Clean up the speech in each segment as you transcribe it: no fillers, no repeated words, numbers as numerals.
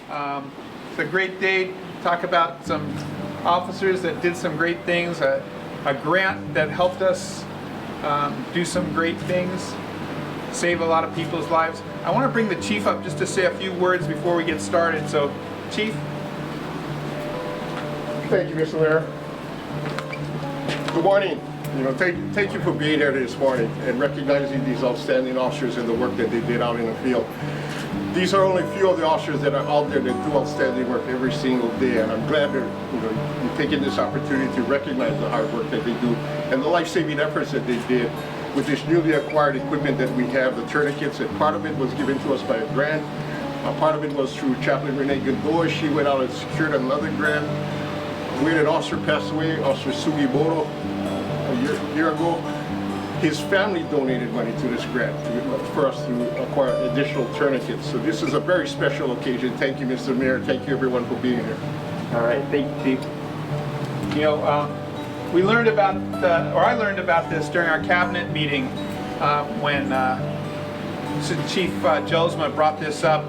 It's a great day. Talk about some officers that did some great things, a grant that helped us do some great things, save a lot of people's lives. I want to bring the chief up just to say a few words before we get started. So, Chief. Thank you, Mr. Mayor. Good morning. Thank you for being here this morning and recognizing these outstanding officers and the work that they did out in the field. These are only a few of the officers that are out there that do outstanding work every single day, and I'm glad that you're taking this opportunity to recognize the hard work that they do and the life-saving efforts that they did with this newly acquired equipment that we have, the tourniquets. And part of it was given to us by a grant. Part of it was through Chaplain Renee Gondoa. She went out and secured another grant. We had an officer pass away, Officer Sugimoto, a year ago. His family donated money to this grant for us to acquire additional tourniquets. So this is a very special occasion. Thank you, Mr. Mayor. Thank you, everyone, for being here. All right, thank you, Chief. We learned about, or I learned about this during our cabinet meeting when Chief Jelsma brought this up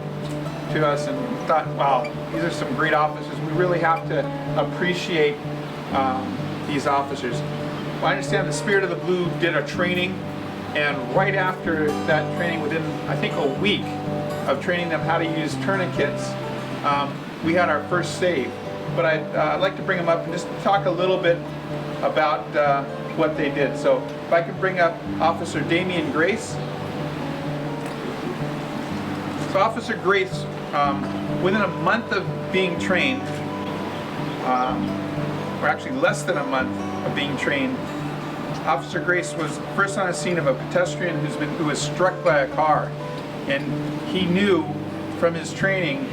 to us, and thought, wow, these are some great officers. We really have to appreciate these officers. Well, I understand the Spirit of the Blue did a training, and right after that training, within I think a week of training them how to use tourniquets, we had our first save. But I'd like to bring them up and just talk a little bit about what they did. So if I could bring up Officer Damian Grace. So Officer Grace, within a month of being trained, or actually less than a month of being trained, Officer Grace was first on the scene of a pedestrian who was struck by a car, and he knew from his training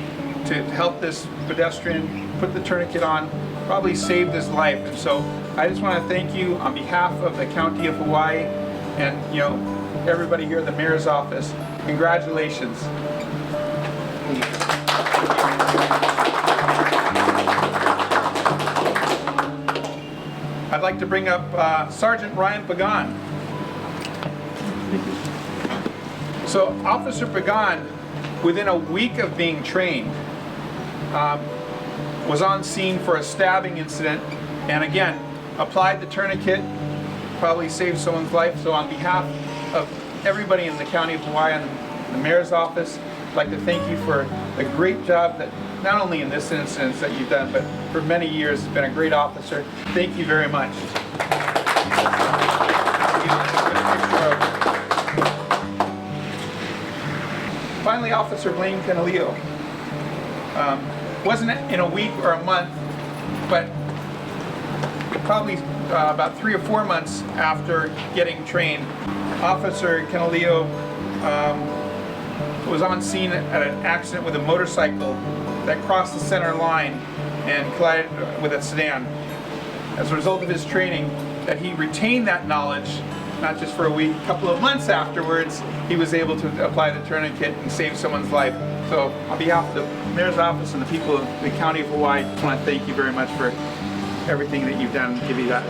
to help this pedestrian put the tourniquet on, probably saved his life. And so I just want to thank you on behalf of the County of Hawaii and everybody here at the Mayor's office. Congratulations. I'd like to bring up Sergeant Ryan Pagan. So Officer Pagan, within a week of being trained, was on scene for a stabbing incident, and again, applied the tourniquet, probably saved someone's life. So on behalf of everybody in the County of Hawaii and the Mayor's office, I'd like to thank you for the great job that not only in this instance that you've done, but for many years. Has been a great officer. Thank you very much. Finally, Officer Blaine Kendall. Wasn't in a week or a month, but probably about 3 or 4 months after getting trained, Officer Kendall was on scene at an accident with a motorcycle that crossed the center line and collided with a sedan. As a result of his training, that he retained that knowledge, not just for a week, a couple of months afterwards, he was able to apply the tourniquet and save someone's life. So on behalf of the Mayor's office and the people of the County of Hawaii, I just want to thank you very much for everything that you've done to give you that.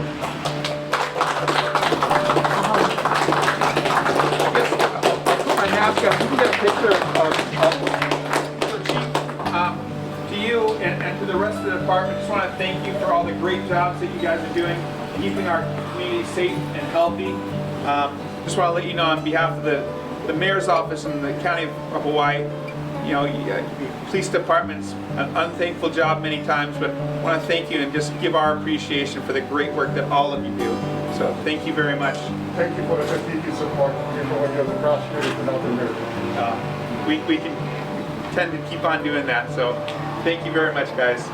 I guess we can get a picture of Chief. To you and to the rest of the department, just want to thank you for all the great jobs that you guys are doing, keeping our community safe and healthy. Just want to let you know on behalf of the Mayor's office and the County of Hawaii, police department's an unthankful job many times, but I want to thank you and just give our appreciation for the great work that all of you do. So thank you very much. Thank you for the continued support from the other prosecutors and other mayors. We can tend to keep on doing that, so thank you very much, guys.